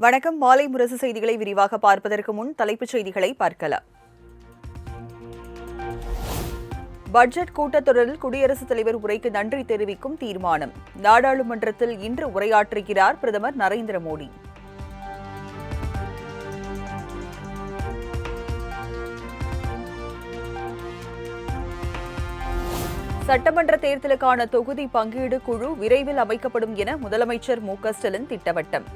வணக்கம். மாலை முரசு செய்திகளை விரிவாக பார்ப்பதற்கு முன் தலைப்புச் செய்திகளை பார்க்கலாம். பட்ஜெட் கூட்டத்தொடரில் குடியரசுத் தலைவர் உரைக்கு நன்றி தெரிவிக்கும் தீர்மானம். நாடாளுமன்றத்தில் இன்று உரையாற்றுகிறார் பிரதமர் நரேந்திர மோடி. சட்டமன்ற தேர்தலுக்கான தொகுதி பங்கீடு குழு விரைவில் அமைக்கப்படும் என முதலமைச்சர் மு.க.ஸ்டாலின் திட்டவட்டம்.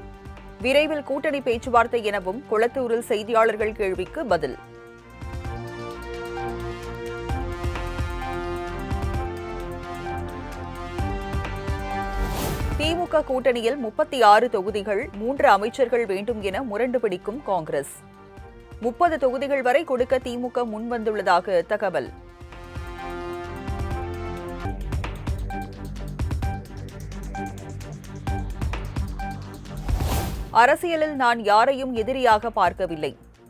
விரைவில் கூட்டணி பேச்சுவார்த்தை எனவும் குளத்தூரில் செய்தியாளர்கள் கேள்விக்கு பதில். திமுக கூட்டணியில் 36 தொகுதிகள் 3 அமைச்சர்கள் வேண்டும் என முரண்டு பிடிக்கும் காங்கிரஸ். 30 தொகுதிகள் வரை கொடுக்க திமுக முன்வந்துள்ளதாக தகவல். அரசியலில் நான் யாரையும் எதிரியாக பார்க்கவில்லை.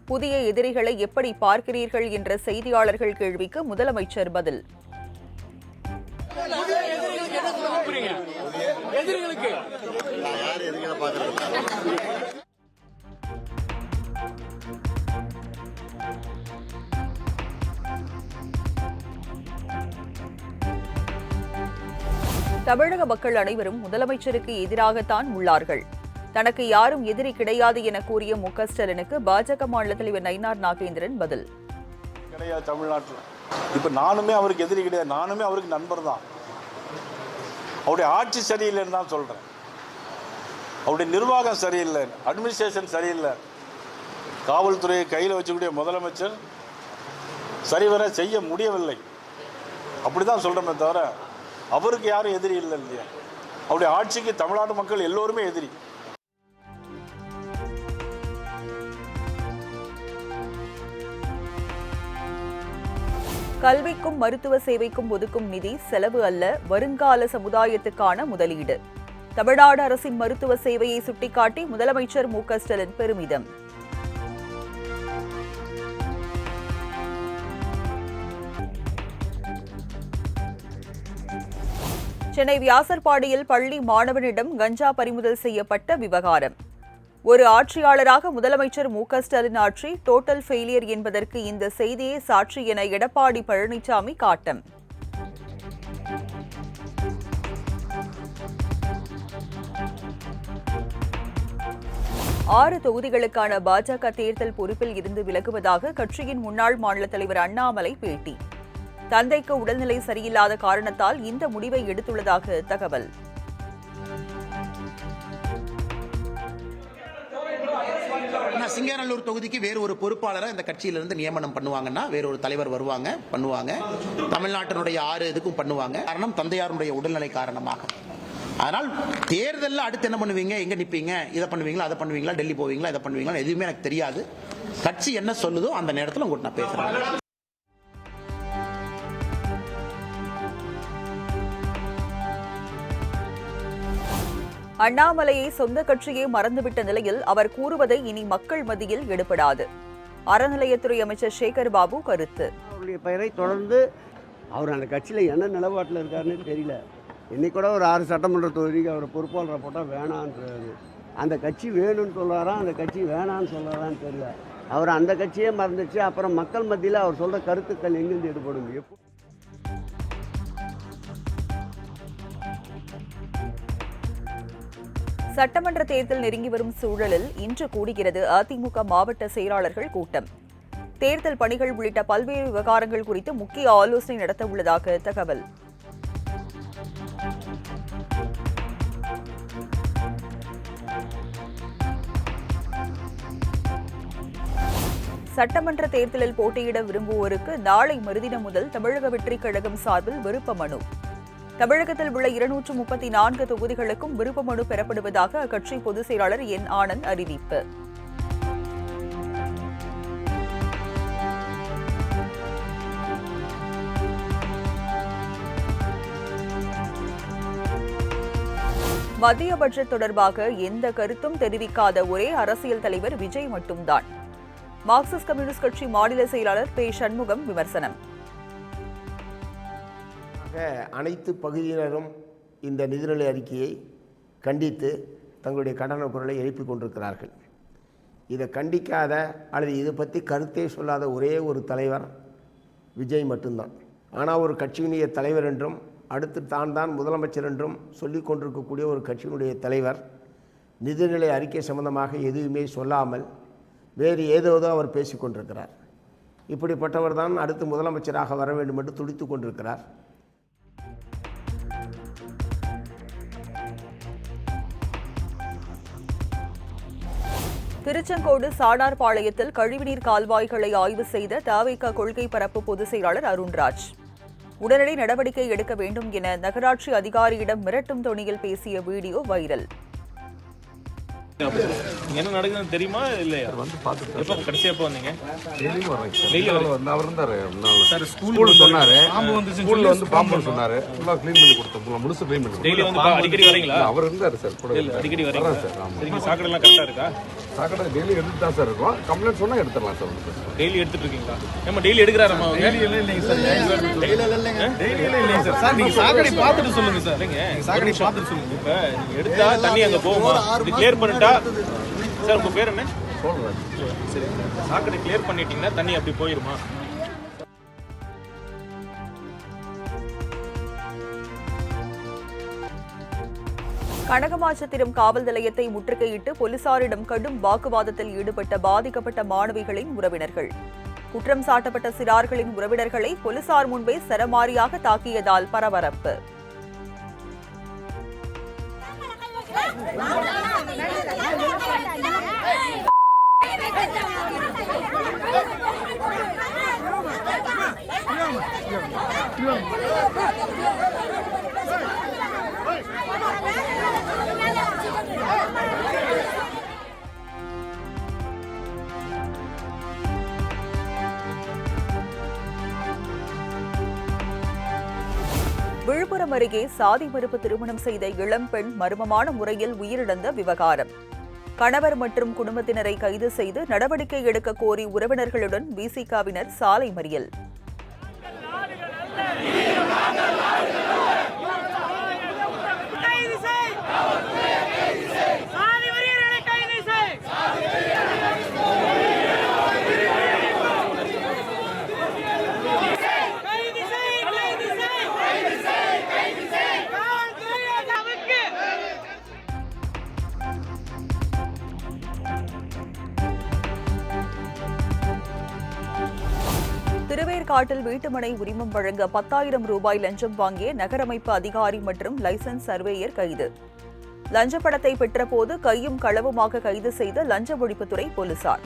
புதிய எதிரிகளை எப்படி பார்க்கிறீர்கள் என்ற செய்தியாளர்கள் கேள்விக்கு முதலமைச்சர் பதில். தமிழக மக்கள் அனைவரும் முதலமைச்சருக்கு எதிராகத்தான் உள்ளார்கள். தனக்கு யாரும் எதிரி கிடையாது என கூறிய மு.க.ஸ்டாலினுக்கு பாஜக மாநில தலைவர் நயினார் நாகேந்திரன் பதில். கிடையாது தமிழ்நாட்டில். இப்போ நானுமே அவருக்கு எதிரி கிடையாது, நானுமே அவருக்கு நண்பர் தான். அவருடைய ஆட்சி சரியில்லைன்னு தான் சொல்கிறேன். அவருடைய நிர்வாகம் சரியில்லை, அட்மினிஸ்ட்ரேஷன் சரியில்லை. காவல்துறையை கையில் வச்சுக்கூடிய முதலமைச்சர் சரிவர செய்ய முடியவில்லை. அப்படி தான் சொல்கிறோமே தவிர அவருக்கு யாரும் எதிரி இல்லை இல்லையா. அவருடைய ஆட்சிக்கு தமிழ்நாட்டு மக்கள் எல்லோருமே எதிரி. கல்விக்கும் மருத்துவ சேவைக்கும் ஒதுக்கும் நிதி செலவு அல்ல, வருங்கால சமுதாயத்துக்கான முதலீடு. தமிழ்நாடு அரசின் மருத்துவ சேவையை சுட்டிக்காட்டி முதலமைச்சர் மு.க.ஸ்டாலின் பெருமிதம். சென்னை வியாசர்பாடியில் பள்ளி மாணவனிடம் கஞ்சா பறிமுதல் செய்யப்பட்ட விவகாரம். ஒரு ஆட்சியாளராக முதலமைச்சர் மு.க.ஸ்டாலின் ஆட்சி டோட்டல் ஃபெயிலியர் என்பதற்கு இந்த செய்தியே சாட்சி என எடப்பாடி பழனிசாமி காட்டம். ஆறு தொகுதிகளுக்கான பாஜக தேர்தல் பொறுப்பில் இருந்து விலகுவதாக கட்சியின் முன்னாள் மாநில தலைவர் அண்ணாமலை பேட்டி. தந்தைக்கு உடல்நிலை சரியில்லாத காரணத்தால் இந்த முடிவை எடுத்துள்ளதாக தகவல். சிங்காநல்லூர் தொகுதிக்கு வேறு ஒரு பொறுப்பாளரை இந்த கட்சியிலிருந்து நியமனம் பண்ணுவாங்கன்னா வேற ஒரு தலைவர் பண்ணுவாங்க. தமிழ்நாட்டினுடைய 6 இதுக்கும் பண்ணுவாங்க. காரணம் தந்தையாருடைய உடல்நிலை காரணமாக. அதனால் தேர்தலில் அடுத்து என்ன பண்ணுவீங்க, எங்க நிற்பீங்க, இதை பண்ணுவீங்களா, அதை பண்ணுவீங்களா, டெல்லி போவீங்களா, இதை பண்ணுவீங்களா, எதுவுமே எனக்கு தெரியாது. கட்சி என்ன சொல்லுதோ அந்த நேரத்தில் உங்கள்கிட்ட நான் பேசுறேன். அண்ணாமலையை சொந்த கட்சியே மறந்துவிட்ட நிலையில் அவர் கூறுவதை இனி மக்கள் மத்தியில் எடுபடாது. அறநிலையத்துறை அமைச்சர் சேகர் பாபு கருத்து. அவருடைய பெயரை தொடர்ந்து அவர் அந்த கட்சியில் என்ன நிலப்பாட்டில் இருக்காருன்னு தெரியல. இன்னைக்கு கூட ஒரு 6 சட்டமன்ற தொகுதிக்கு அவர் பொறுப்பாளரை போட்டால் வேணான்றாரு. அந்த கட்சி வேணும்னு சொல்கிறாரா, அந்த கட்சி வேணான்னு சொல்கிறாரான்னு தெரியல. அவர் அந்த கட்சியே மறந்துச்சு. அப்புறம் மக்கள் மத்தியில் அவர் சொல்கிற கருத்துக்கள் எங்கிருந்து எடுபடும்? சட்டமன்ற தேர்தல் நெருங்கி வரும் சூழலில் இன்று கூடுகிறது அதிமுக மாவட்ட செயலாளர்கள் கூட்டம். தேர்தல் பணிகள் உள்ளிட்ட பல்வேறு விவகாரங்கள் குறித்து முக்கிய ஆலோசனை நடத்த உள்ளதாக தகவல். சட்டமன்ற தேர்தலில் போட்டியிட விரும்புவோருக்கு நாளை மறுதினம் முதல் தமிழக வெற்றிக் கழகம் சார்பில் விருப்ப மனு. தமிழகத்தில் உள்ள 234 தொகுதிகளுக்கும் விருப்ப மனு பெறப்படுவதாக அக்கட்சி பொதுச் செயலாளர் என். ஆனந்த் அறிவிப்பு. மத்திய பட்ஜெட் தொடர்பாக எந்த கருத்தும் தெரிவிக்காத ஒரே அரசியல் தலைவர் விஜய் மட்டும்தான். மார்க்சிஸ்ட் கம்யூனிஸ்ட் கட்சி மாநில செயலாளர் பே. சண்முகம் விமர்சனம். அனைத்து பகுதியினரும் இந்த நிதிநிலை அறிக்கையை கண்டித்து தங்களுடைய கண்டன குரலை எழுப்பிக் கொண்டிருக்கிறார்கள். இதை கண்டிக்காத அல்லது இதை பற்றி கருத்தே சொல்லாத ஒரே ஒரு தலைவர் விஜய் மட்டும்தான். ஆனால் ஒரு கட்சியினுடைய தலைவர் என்றும் அடுத்து தான் முதலமைச்சர் என்றும் சொல்லிக் கொண்டிருக்கக்கூடிய ஒரு கட்சியினுடைய தலைவர் நிதிநிலை அறிக்கை சம்பந்தமாக எதுவுமே சொல்லாமல் வேறு ஏதோதோ அவர் பேசி கொண்டிருக்கிறார். இப்படிப்பட்டவர் தான் அடுத்து முதலமைச்சராக வர வேண்டும் என்று துடித்து கொண்டிருக்கிறார். திருச்செங்கோடு சாணார்பாளையத்தில் கழிவுநீர் கால்வாய்களை ஆய்வு செய்த தவிக கொள்கை பரப்பு பொதுச் செயலாளர் அருண்ராஜ் உடனடி நடவடிக்கை எடுக்க வேண்டும் என நகராட்சி அதிகாரியிடம் மிரட்டும் தொனியில் பேசிய வீடியோ வைரல். என்ன நடக்குதுன்னு தெரியுமா இல்லையா? வந்து பார்த்துட்டு எப்போ கடைசியா எப்போ வந்தீங்க? டெய்லியும் வரேன் சார். டெய்லி வந்து அவர் இருந்தாரு சார் ஸ்கூல்ல சொன்னாரு. பாம்பு வந்துச்சுன்னு ஸ்கூல்ல வந்து பாம்பு சொன்னாரு. ஃபுல்லா க்ளீன் பண்ணி கொடுத்தோம். முழுசு க்ளீன் பண்ணி டெய்லி வந்து அடிக்கடி வரீங்களா? அவர் இருந்தாரு சார் கூட. அடிக்கடி வரீங்களா சார்? ஆமா. சரிங்க. சாக்கடை எல்லாம் கரெக்டா இருக்கா? சாக்கடை டெய்லி எடுத்துட்டு தான் சார் இருக்கோம். கம்ப்ளைண்ட் சொன்னா எடுத்துடலாம் சார். டெய்லி எடுத்துட்டு இருக்கீங்களா? ஏமா டெய்லி எடுக்கறாரமா அவங்க? டெய்லி எல்லாம் இல்லைங்க சார். டெய்லி இல்லைங்க. டெய்லி இல்லைங்க சார். சார் நீங்க சாக்கடை பார்த்துட்டு சொல்லுங்க சார். இல்லைங்க சாக்கடை பார்த்துட்டு சொல்லுங்க. இப்ப நீங்க எடுத்தா தண்ணி அங்க போகுமா? இது கிளியர் பண்ணிட்டா சார் உங்க பேர் என்ன? சொல்றேன். சரி. சாக்கடை கிளியர் பண்ணிட்டீங்கன்னா தண்ணி அப்படி போயிருமா? கனகமாச்சத்திரம் காவல் நிலையத்தை முற்றுகையிட்டு போலீசாரிடம் கடும் வாக்குவாதத்தில் ஈடுபட்ட பாதிக்கப்பட்ட மாணவிகளின் உறவினர்கள். குற்றம் சாட்டப்பட்ட சிறார்களின் உறவினர்களை போலீசார் முன்பே சரமாரியாக தாக்கியதால் பரபரப்பு. விழுப்புரம் அருகே சாதி மறுப்பு திருமணம் செய்த இளம்பெண் மர்மமான முறையில் உயிரிழந்த விவகாரம். கணவர் மற்றும் குடும்பத்தினரை கைது செய்து நடவடிக்கை எடுக்க கோரி உறவினர்களுடன் விசிகவினர் சாலை மறியல். திருவேற்காட்டில் வீட்டுமனை உரிமம் வழங்க 10,000 ரூபாய் லஞ்சம் வாங்கிய நகரமைப்பு அதிகாரி மற்றும் லைசன்ஸ் சர்வேயர் கைது. லஞ்ச பணத்தை பெற்றபோது கையும் களவுமாக கைது செய்த லஞ்ச ஒழிப்புத்துறை போலீசார்.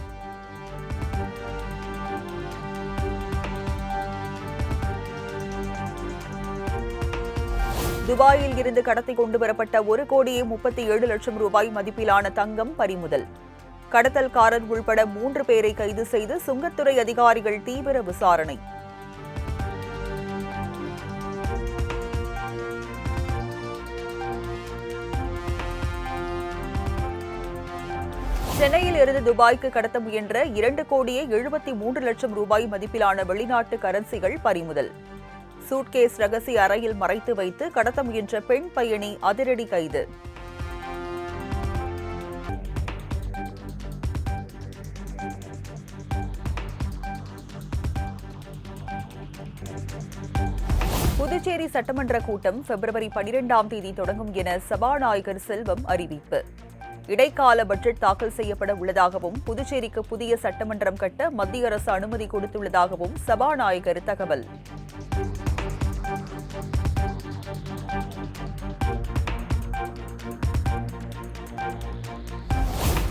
துபாயில் இருந்து கடத்தி கொண்டுவரப்பட்ட 1,37,00,000 ரூபாய் மதிப்பிலான தங்கம் பறிமுதல். கடத்தல்காரர் உள்பட 3 பேரை கைது செய்து சுங்கத்துறை அதிகாரிகள் தீவிர விசாரணை. சென்னையில் இருந்து துபாய்க்கு கடத்த முயன்ற 2,73,00,000 ரூபாய் மதிப்பிலான வெளிநாட்டு கரன்சிகள் பறிமுதல். சூட்கேஸ் ரகசிய அறையில் மறைத்து வைத்து கடத்த முயன்ற பெண் பயணி அதிரடி கைது. புதுச்சேரி சட்டமன்ற கூட்டம் பிப்ரவரி 12ஆம் தேதி தொடங்கும் என சபாநாயகர் செல்வம் அறிவிப்பு. இடைக்கால பட்ஜெட் தாக்கல் செய்யப்பட உள்ளதாகவும் புதுச்சேரிக்கு புதிய சட்டமன்றம் கட்ட மத்திய அரசு அனுமதி கொடுத்துள்ளதாகவும் சபாநாயகர் தகவல்.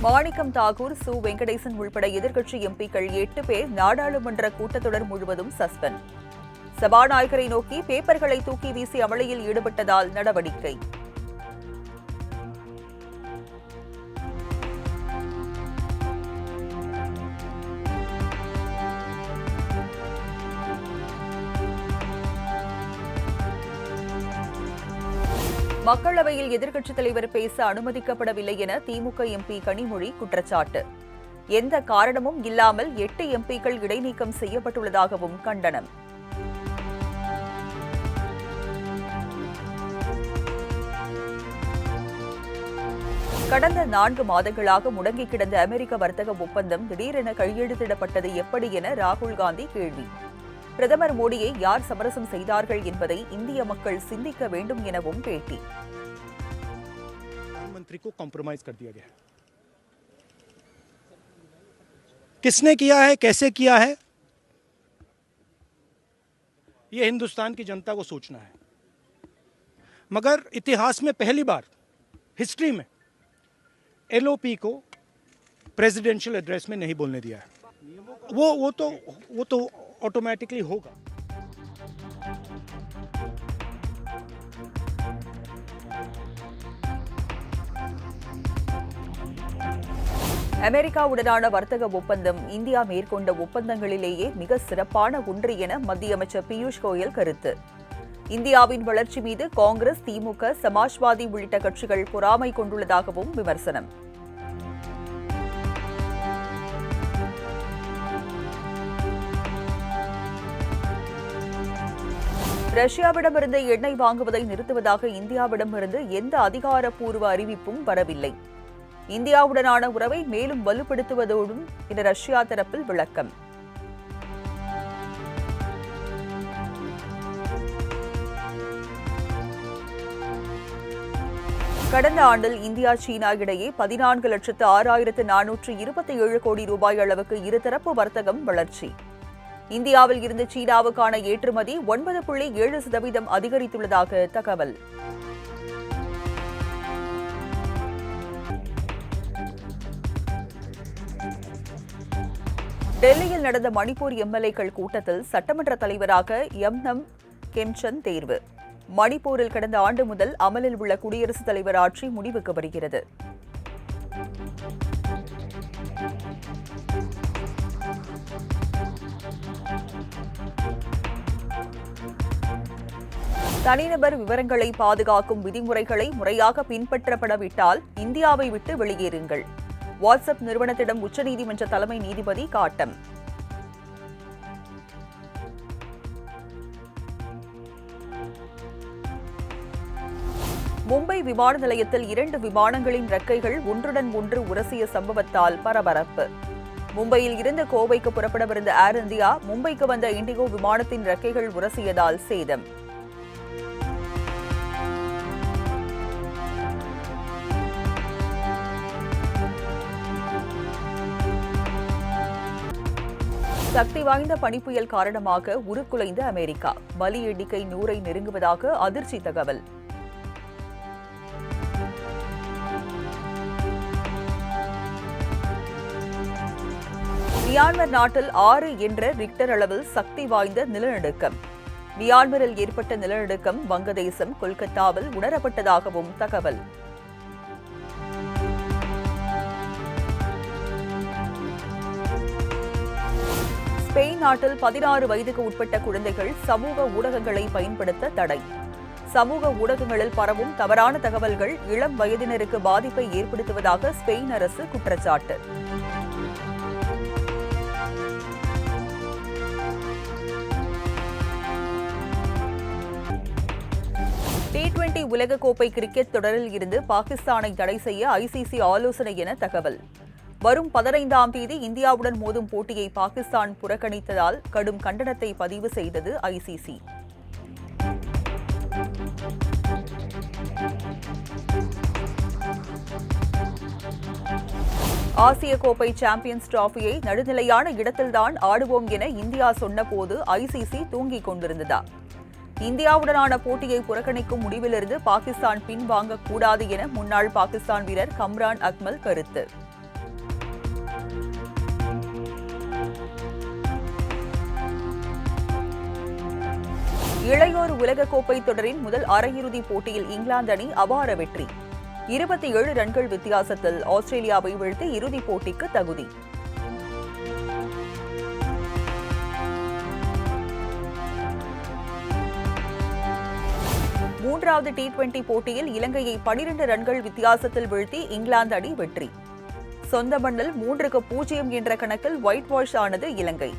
மாணிக்கம் தாக்கூர், சு வெங்கடேசன் உள்பட எதிர்க்கட்சி எம்பிக்கள் 8 பேர் நாடாளுமன்ற கூட்டத்தொடர் முழுவதும் சஸ்பெண்ட். சபாநாயகரை நோக்கி பேப்பர்களை தூக்கி வீசி அமளியில் ஈடுபட்டதால் நடவடிக்கை. மக்களவையில் எதிர்க்கட்சித் தலைவர் பேச அனுமதிக்கப்படவில்லை என திமுக எம்பி கனிமொழி குற்றச்சாட்டு. எந்த காரணமும் இல்லாமல் 8 எம்பிக்கள் இடைநீக்கம் செய்யப்பட்டுள்ளதாகவும் கண்டனம். கடந்த 4 மாதங்களாக முடங்கி கிடந்த அமெரிக்க வர்த்தக ஒப்பந்தம் திடீரென கையெழுத்திடப்பட்டது எப்படி என ராகுல் காந்தி கேள்வி. பிரதமர் மோடியை யார் சமரசம் செய்தார்கள் என்பதை இந்திய மக்கள் சிந்திக்க வேண்டும் எனவும் பேட்டி. प्रधानमंत्री को कॉम्प्रोमाइज कर दिया गया है. किसने किया है, कैसे किया है, यह हिंदुस्तान की जनता को सोचना है. मगर इतिहास में पहली बार हिस्ट्री में एलओपी को प्रेसिडेंशियल एड्रेस में नहीं बोलने दिया है. वो तो ऑटोमेटिकली होगा. அமெரிக்காவுடனான வர்த்தக ஒப்பந்தம் இந்தியா மேற்கொண்ட ஒப்பந்தங்களிலேயே மிக சிறப்பான ஒன்று என மத்திய அமைச்சர் பியூஷ் கோயல் கருத்து. இந்தியாவின் வளர்ச்சி மீது காங்கிரஸ், திமுக, சமாஜ்வாதி உள்ளிட்ட கட்சிகள் பொறாமை கொண்டுள்ளதாகவும் விமர்சனம். ரஷ்யாவிடமிருந்து எண்ணெய் வாங்குவதை நிறுத்துவதாக இந்தியாவிடமிருந்து எந்த அதிகாரப்பூர்வ அறிவிப்பும் வரவில்லை. இந்தியாவுடனான உறவை மேலும் வலுப்படுத்துவதோடும் என ரஷ்யா தரப்பில் விளக்கம். கடந்த ஆண்டில் இந்தியா, சீனா இடையே 14,06,427 கோடி ரூபாய் அளவுக்கு இருதரப்பு வர்த்தகம் வளர்ச்சி. இந்தியாவில் இருந்து சீனாவுக்கான ஏற்றுமதி 9.7% அதிகரித்துள்ளதாக தகவல். டெல்லியில் நடந்த மணிப்பூர் எம்எல்ஏக்கள் கூட்டத்தில் சட்டமன்ற தலைவராக எம்னம் கெம்சந்த் தேர்வு. மணிப்பூரில் கடந்த ஆண்டு முதல் அமலில் உள்ள குடியரசுத் தலைவர் ஆட்சி முடிவுக்கு வருகிறது. தனிநபர் விவரங்களை பாதுகாக்கும் விதிமுறைகளை முறையாக பின்பற்றப்படவிட்டால் இந்தியாவை விட்டு வெளியேறுங்கள். வாட்ஸ்அப் நிறுவனத்திடம் உச்சநீதிமன்ற தலைமை நீதிபதி காட்டம். மும்பை விமான நிலையத்தில் 2 விமானங்களின் இறக்கைகள் ஒன்றுடன் ஒன்று உரசிய சம்பவத்தால் பரபரப்பு. மும்பையில் இருந்து கோவைக்கு புறப்படவிருந்த ஏர் இந்தியா மும்பைக்கு வந்த இண்டிகோ விமானத்தின் இறக்கைகள் உரசியதால் சேதம். சக்தி வாய்ந்த பனிப்புயல் காரணமாக உருக்குலைந்த அமெரிக்கா. பலி எண்ணிக்கை 100ஐ நெருங்குவதாக அதிர்ச்சி தகவல். மியான்மர் நாட்டில் 6 என்ற ரிக்டர் அளவில் சக்தி வாய்ந்த நிலநடுக்கம். மியான்மரில் ஏற்பட்ட நிலநடுக்கம் வங்கதேசம், கொல்கத்தாவில் உணரப்பட்டதாகவும் தகவல். ஸ்பெயின் நாட்டில் 16 வயதுக்கு உட்பட்ட குழந்தைகள் சமூக ஊடகங்களை பயன்படுத்த தடை. சமூக ஊடகங்களில் பரவும் தவறான தகவல்கள் இளம் வயதினருக்கு பாதிப்பை ஏற்படுத்துவதாக ஸ்பெயின் அரசு குற்றச்சாட்டு. T20 உலகக்கோப்பை கிரிக்கெட் தொடரில் இருந்து பாகிஸ்தானை தடை செய்ய ஐசிசி ஆலோசனை என தகவல். வரும் 15ஆம் தேதி இந்தியாவுடன் மோதும் போட்டியை பாகிஸ்தான் புறக்கணித்ததால் கடும் கண்டனத்தை பதிவு செய்தது ஐசிசி. ஆசிய கோப்பை சாம்பியன்ஸ் டிராபியை நடுநிலையான இடத்தில்தான் ஆடுவோம் என இந்தியா சொன்னபோது ஐசிசி தூங்கிக் கொண்டிருந்ததா? இந்தியாவுடனான போட்டியை புறக்கணிக்கும் முடிவிலிருந்து பாகிஸ்தான் பின்வாங்கக்கூடாது என முன்னாள் பாகிஸ்தான் வீரர் கம்ரான் அக்மல் கருத்து. இளையோர் உலகக்கோப்பை தொடரின் முதல் அரையிறுதிப் போட்டியில் இங்கிலாந்து அணி அபார வெற்றி. 27 ரன்கள் வித்தியாசத்தில் ஆஸ்திரேலியாவை வீழ்த்தி இறுதிப் போட்டிக்கு தகுதி. மூன்றாவது T20 போட்டியில் இலங்கையை 12 ரன்கள் வித்தியாசத்தில் வீழ்த்தி இங்கிலாந்து அணி வெற்றி. சொந்த மண்ணில் 3-0 என்ற கணக்கில் ஒயிட் வாஷ் ஆனது இலங்கை.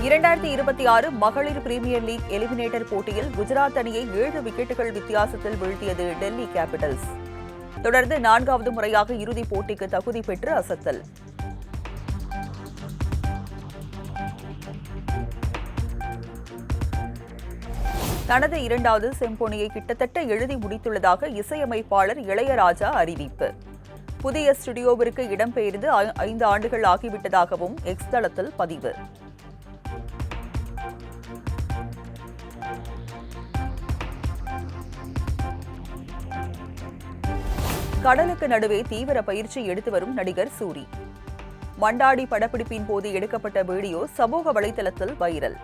2026 மகளிர் பிரீமியர் லீக் எலிமினேட்டர் போட்டியில் குஜராத் அணியை 7 விக்கெட்டுகள் வித்தியாசத்தில் வீழ்த்தியது டெல்லி கேபிட்டல்ஸ். தொடர்ந்து 4வது முறையாக இறுதிப் போட்டிக்கு தகுதி பெற்று அசத்தல். தனது 2வது சிம்பொனியை கிட்டத்தட்ட எழுதி முடித்துள்ளதாக இசையமைப்பாளர் இளையராஜா அறிவிப்பு. புதிய ஸ்டுடியோவிற்கு இடம்பெயர்ந்து 5 ஆண்டுகள் ஆகிவிட்டதாகவும் எக்ஸ் தளத்தில் பதிவு. கடலுக்கு நடுவே தீவிர பயிற்சி எடுத்து வரும் நடிகர் சூரி. மண்டாடி படப்பிடிப்பின் போது எடுக்கப்பட்ட வீடியோ சமூக வலைதளத்தில் வைரல்.